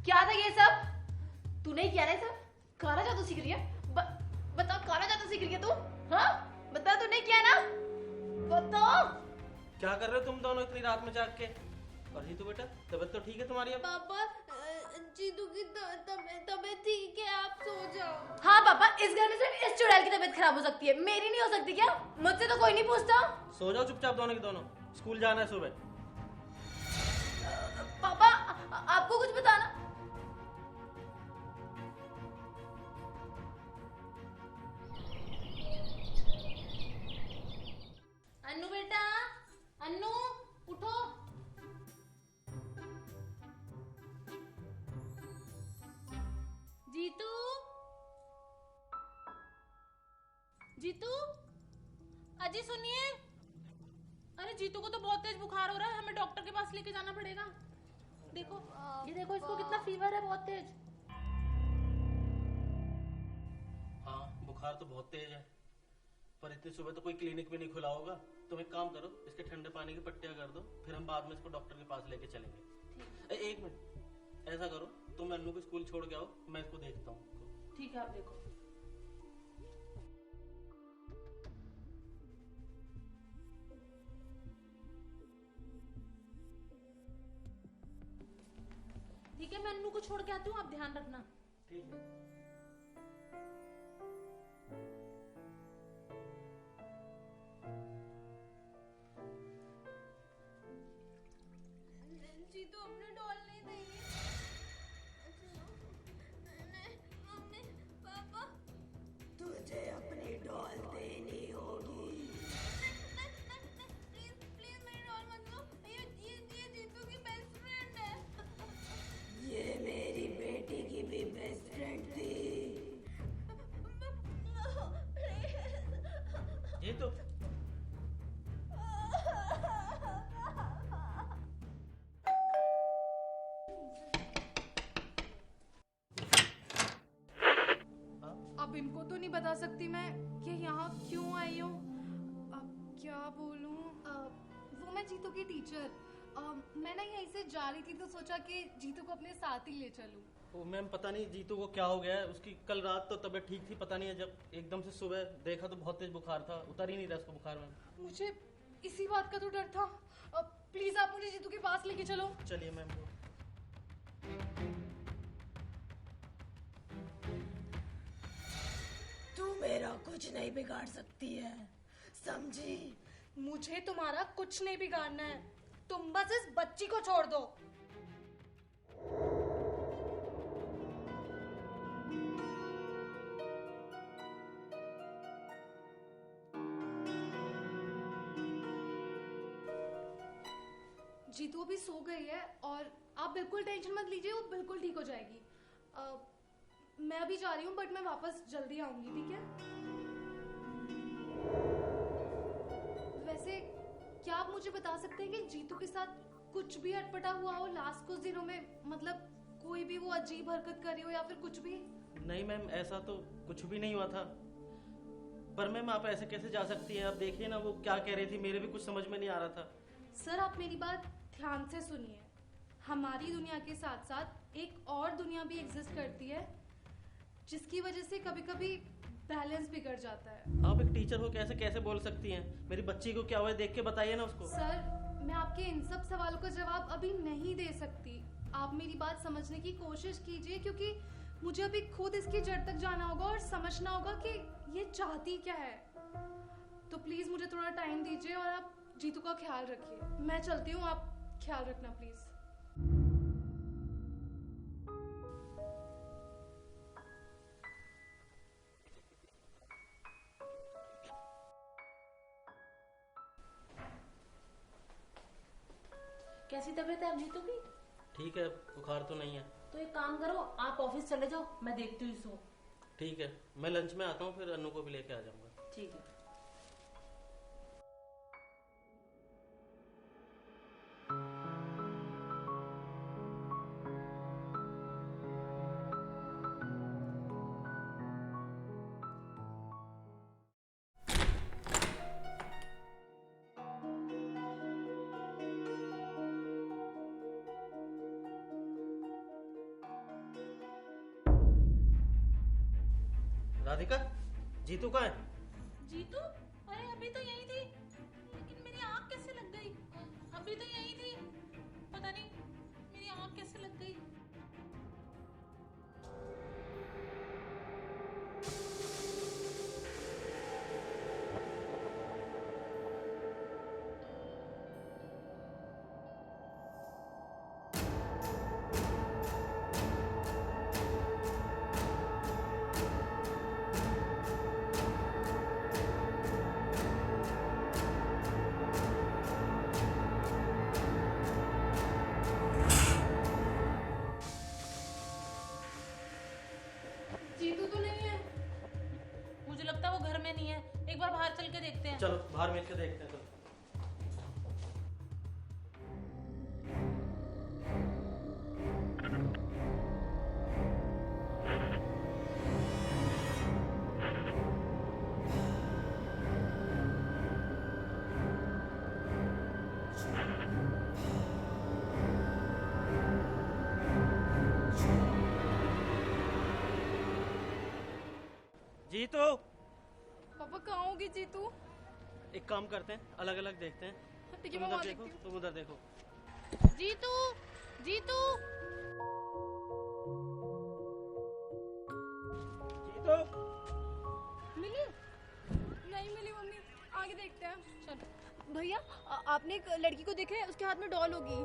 क्या था ये सब? तूने ही किया ना ये सब? काला जादू सीख रही है? बताओ, काला जादू सीख रही है तू? हाँ, बता, तूने किया ना? बताओ। क्या कर रहे हो तुम दोनों इतनी रात में जाग के? और जीतू बेटा, तबीयत तो ठीक है तुम्हारी अब? पापा, जीतू की तबीयत ठीक है, आप सो जाओ। हाँ पापा, इस घर में सिर्फ इस चुड़ैल की तबीयत खराब हो सकती है, मेरी नहीं हो सकती क्या? मुझसे तो कोई नहीं पूछता। सो जाओ चुपचाप दोनों के दोनों, स्कूल जाना है सुबह। पापा, आपको कुछ बताना। अन्नू बेटा, अन्नू उठो। जीतू, जीतू, अजी सुनिए। अरे जीतू को तो बहुत तेज बुखार हो रहा है, हमें डॉक्टर के पास लेके जाना पड़ेगा। देखो, ये देखो, इसको कितना फीवर है, बहुत तेज। हाँ, बुखार तो बहुत तेज है, पर इतनी सुबह तो कोई क्लिनिक भी नहीं खुला होगा। तुम एक काम करो, इसके ठंडे पानी की पट्टियां कर दो, फिर हम बाद में इसको डॉक्टर के पास लेके चलेंगे। एक मिनट, ऐसा करो, तुम अन्नू को स्कूल छोड़ के आओ, मैं इसको देखता हूँ। ठीक है, आप देखो। ठीक है, मैं अन्नू को छोड़ के आती हूँ, आप ध्यान रखना। ठीक है। जीतू अपने डॉल नहीं देंगे। मम्मी, पापा, तुझे अपनी डॉल देनी होगी। प्लीज प्लीज मेरी डॉल मत लो। ये जीतू की बेस्ट फ्रेंड है। ये मेरी बेटी की भी बेस्ट फ्रेंड थी। ये तो अब इनको तो नहीं बता सकती मैं कि यहाँ क्यों आई हूँ। अब क्या बोलूँ? वो मैं जीतू की टीचर, मैं ना यहीं से जा रही थी तो सोचा कि जीतू को अपने साथ ही ले चलूँ। वो मैम, पता नहीं जीतू को क्या हो गया है। उसकी कल रात तो तबीयत ठीक थी, पता नहीं है, जब एकदम से सुबह देखा तो बहुत तेज बुखार था, उतर ही नहीं रहा उसको बुखार में। मुझे इसी बात का तो डर था। प्लीज आप मुझे जीतू के पास लेके चलो। चलिए मैम। तू मेरा कुछ नहीं बिगाड़ सकती है, समझी? मुझे तुम्हारा कुछ नहीं बिगाड़ना है, तुम बस इस बच्ची को छोड़ दो। जीतू अभी सो गई है और आप बिल्कुल टेंशन मत लीजिए, वो बिल्कुल ठीक हो जाएगी। मैं अभी जा रही हूँ, बट मैं वापस जल्दी आऊंगी, ठीक है? वैसे क्या आप मुझे बता सकते हैं कि जीतू के साथ कुछ भी अटपटा हुआ हो लास्ट कुछ दिनों में? मतलब कोई भी वो अजीब हरकत कर रही हो या फिर कुछ भी? नहीं मैम, ऐसा तो कुछ भी नहीं हुआ था। पर मैम, आप ऐसे कैसे जा सकती हैं? आप देखिए ना, वो क्या कह रही थी, मेरे भी कुछ समझ में नहीं आ रहा था। सर, आप मेरी बात ध्यान से सुनिए। हमारी दुनिया के साथ साथ एक और दुनिया भी एग्जिस्ट करती है, जिसकी वजह से कभी कभी बैलेंस बिगड़ जाता है। आप एक टीचर हो, कैसे कैसे बोल सकती हैं? मेरी बच्ची को क्या हुआ है, देख के बताइए ना उसको। सर, मैं आपके इन सब सवालों का जवाब अभी नहीं दे सकती। आप मेरी बात समझने की कोशिश कीजिए, क्योंकि मुझे अभी खुद इसकी जड़ तक जाना होगा और समझना होगा कि ये चाहती क्या है। तो प्लीज मुझे थोड़ा टाइम दीजिए और आप जीतू का ख्याल रखिए। मैं चलती हूँ, आप ख्याल रखना प्लीज। कैसी तबीयत है अब जीतू की? ठीक है, बुखार तो नहीं है। तो एक काम करो, आप ऑफिस चले जाओ, मैं देखती हूँ इसको। ठीक है, मैं लंच में आता हूँ, फिर अन्नू को भी लेके आ जाऊंगा। ठीक है। राधिका, जीतू कहाँ है? जीतू? अरे अभी तो यही थी, लेकिन मेरी आँख कैसे लग गई? अभी तो यही थी, पता नहीं मेरी आँख कैसे लग गई। जीतू तो नहीं है। मुझे लगता है वो घर में नहीं है, एक बार बाहर चल के देखते हैं। चलो बाहर मिल के देखते हैं। तो जीतू, पापा कहाँ होगी जीतू? एक काम करते हैं, अलग अलग देखते हैं। ठीक है, तुम मैं उधर वहाँ देखो, देखती हूँ। तुम उधर देखो। जीतू, जीतू, जीतू, मिली? नहीं मिली मम्मी, आगे देखते हैं। चलो। भैया आपने एक लड़की को देखा है, उसके हाथ में डॉल होगी।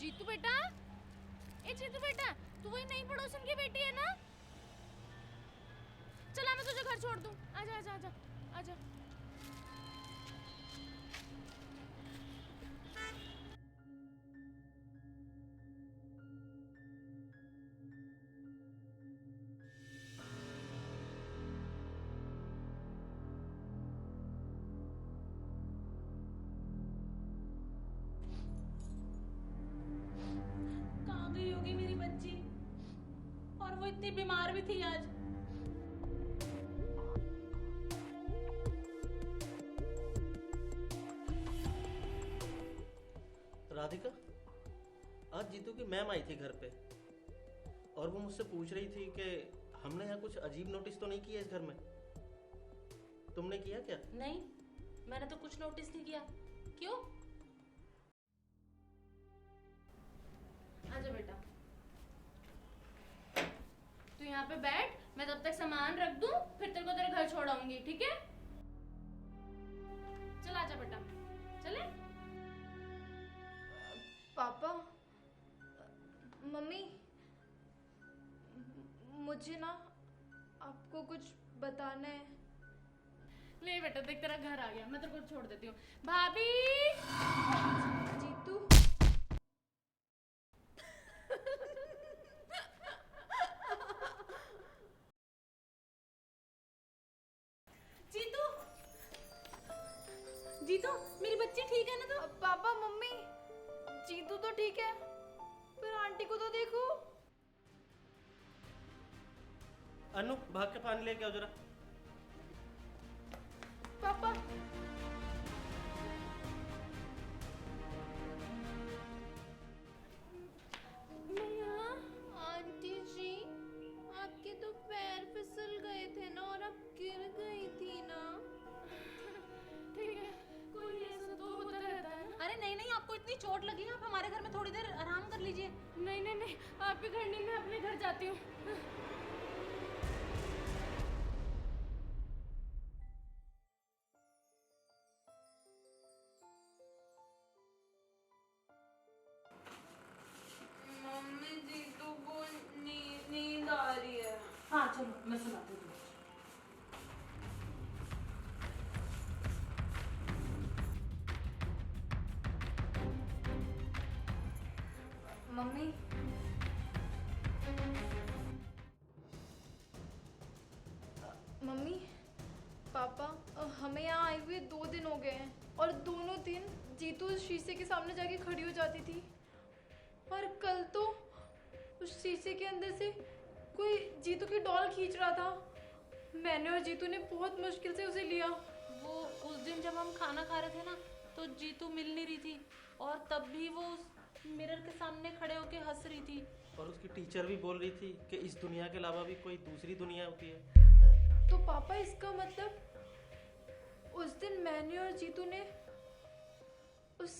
जीतू बेटा, ए जीतू बेटा, तू वही नई पड़ोसन की बेटी है ना? चला मैं तुझे घर छोड़ दूं। आजा आजा आजा आजा। कहाँ गई होगी मेरी बच्ची? और वो इतनी बीमार भी थी आज। राधिका, आज जीतू की मैम आई थी घर पे और वो मुझसे पूछ रही थी कि हमने यहाँ कुछ अजीब नोटिस तो नहीं किया इस घर में। तुमने किया क्या? नहीं, मैंने तो कुछ नोटिस नहीं किया। क्यों? आजा बेटा, तू यहाँ पे बैठ, मैं तब तक सामान रख दूं, फिर तेरे को तेरे घर छोड़ आऊंगी, ठीक है? चल आजा बेटा, चले। पापा, मम्मी, मुझे ना आपको कुछ बताना है। ले बेटा, देख तेरा घर आ गया, मैं तेरे को छोड़ देती हूँ। भाभी, जीतू, जीतू, जीतू, मेरी बच्ची ठीक है ना? तो पापा मम्मी, जीतू तो ठीक है, पर आंटी को तो देखो। अनु, भाग के पानी लेके आओ जरा। पापा, आंटी जी, आपके तो पैर फिसल गए थे ना और आप गिर गई थी ना। ठीक है, कोई नहीं, ऐसा तो होता रहता है। अरे नहीं नहीं, आपको इतनी चोट लगी है, आप हमारे घर में थोड़ी देर आराम कर लीजिए। नहीं नहीं नहीं, आपके घर नहीं, मैं अपने घर जाती हूँ। मम्मी, जीतू को नींद आ रही है। हाँ चलो, मैं सुनाती हूँ। मम्मी, मम्मी, पापा, हमें यहाँ आए हुए 2 दिन हो गए हैं और दोनों दिन जीतू उस शीशे के सामने जाके खड़ी हो जाती थी। और कल तो उस शीशे के अंदर से कोई जीतू की डॉल खींच रहा था। मैंने और जीतू ने बहुत मुश्किल से उसे लिया। वो उस दिन जब हम खाना खा रहे थे ना, तो जीतू मिल नहीं रही थी और तब भी वो उस मिरर के सामने खड़े होके हंस रही थी। और उसकी टीचर भी बोल रही थी कि इस दुनिया के अलावा भी कोई दूसरी दुनिया होती है। तो पापा इसका मतलब उस दिन मैंने और जीतू ने उस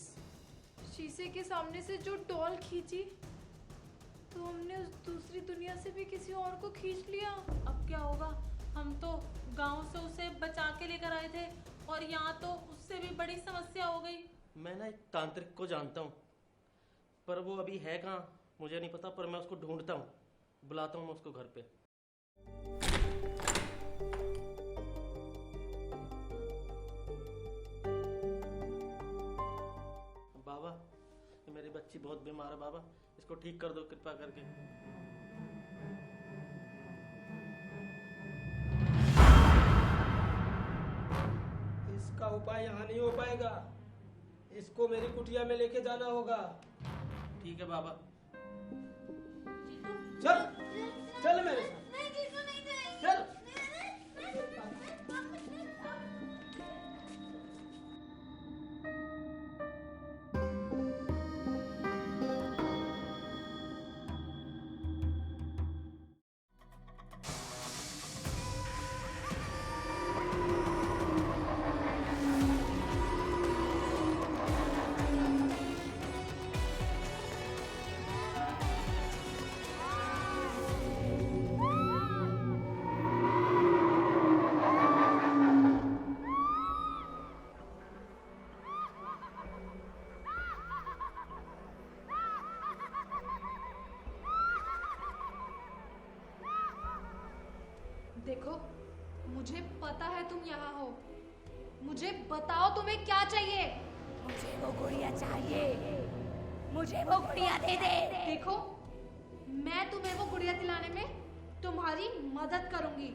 शीशे के सामने से जो डॉल खींची, तो हमने उस दूसरी दुनिया से भी किसी और को खींच लिया। अब क्या होगा? हम तो गांव से उसे बचा के लेकर आए थे और यहाँ तो उससे भी बड़ी समस्या हो गई। मैं ना एक तांत्रिक को जानता हूँ, पर वो अभी है कहाँ मुझे नहीं पता, पर मैं उसको ढूंढता हूँ, बुलाता हूँ मैं उसको घर पे। बाबा, ये मेरी बच्ची बहुत बीमार है बाबा, इसको ठीक कर दो कृपा करके। इसका उपाय यहाँ नहीं हो पाएगा, इसको मेरी कुटिया में लेके जाना होगा। ठीक है बाबा। चल चल मेरे साथ चल। देखो, मुझे पता है तुम यहाँ हो। मुझे बताओ तुम्हें क्या चाहिए। मुझे वो गुड़िया चाहिए, मुझे वो गुड़िया दे दे। देखो, मैं तुम्हें वो गुड़िया दिलाने में तुम्हारी मदद करूंगी,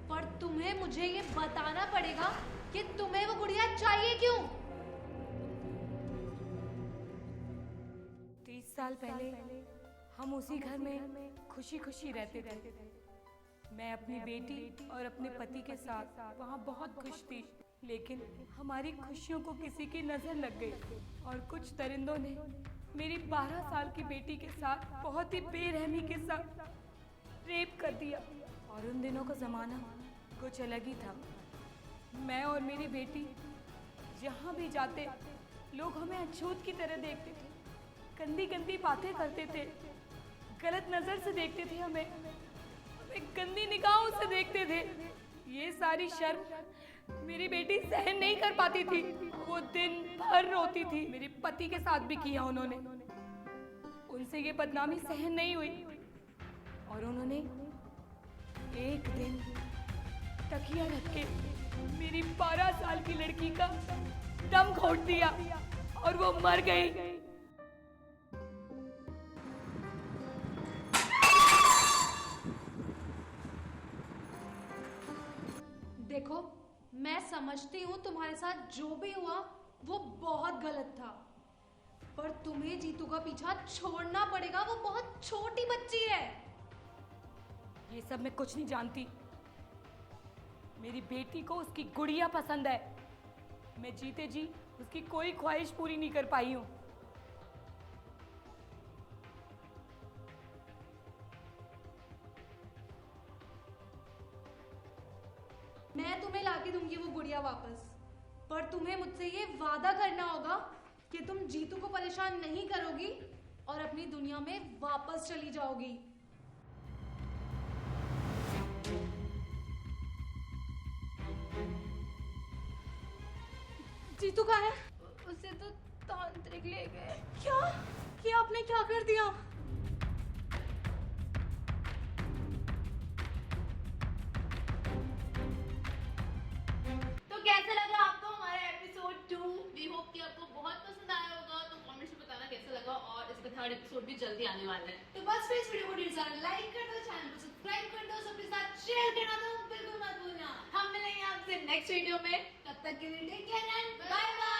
पर तुम्हें मुझे ये बताना पड़ेगा कि तुम्हें वो गुड़िया चाहिए क्यों। 30 साल पहले हम उसी घर में खुशी खुशी रहते थे। मैं अपनी बेटी और अपने पति के साथ वहाँ बहुत खुश थी, लेकिन हमारी खुशियों को किसी की नजर लग गई और कुछ दरिंदों ने मेरी 12 साल की बेटी के साथ बहुत ही बेरहमी के साथ रेप कर दिया। और उन दिनों का जमाना कुछ अलग ही था। मैं और मेरी बेटी जहाँ भी जाते लोग हमें अछूत की तरह देखते थे, गंदी गंदी बातें करते थे, गलत नजर से देखते थे, हमें गंदी निगाहों से देखते थे। ये सारी शर्म मेरी बेटी सहन नहीं कर पाती थी। वो दिन भर रोती थी। मेरे पति के साथ भी किया उन्होंने, उनसे ये बदनामी सहन नहीं हुई और उन्होंने एक दिन तकिया रख के मेरी 12 साल की लड़की का दम घोट दिया और वो मर गई। देखो, मैं समझती हूँ तुम्हारे साथ जो भी हुआ वो बहुत गलत था, पर तुम्हें जीतू का पीछा छोड़ना पड़ेगा। वो बहुत छोटी बच्ची है। ये सब मैं कुछ नहीं जानती। मेरी बेटी को उसकी गुड़िया पसंद है। मैं जीते जी उसकी कोई ख्वाहिश पूरी नहीं कर पाई हूँ। मैं तुम्हें लाके दूंगी वो गुड़िया वापस, पर तुम्हें मुझसे ये वादा करना होगा कि तुम जीतू को परेशान नहीं करोगी और अपनी दुनिया में वापस चली जाओगी। जीतू कहाँ है? उसे तो तांत्रिक ले गए। क्या? ये आपने क्या कर दिया? तो कैसा लगा आपको हमारा एपिसोड 2? वी होप कि आपको बहुत पसंद आया होगा। तो कमेंट्स में बताना कैसा लगा, और इसका 3rd एपिसोड भी जल्दी आने वाला है। तो बस फिर इस वीडियो को ढेर सारा लाइक कर दो, चैनल को सब्सक्राइब कर दो, सबके साथ शेयर करना तो बिल्कुल मत भूलना। हम मिलेंगे आपसे नेक्स्ट वीडियो में। तब तक के लिए take care and bye bye.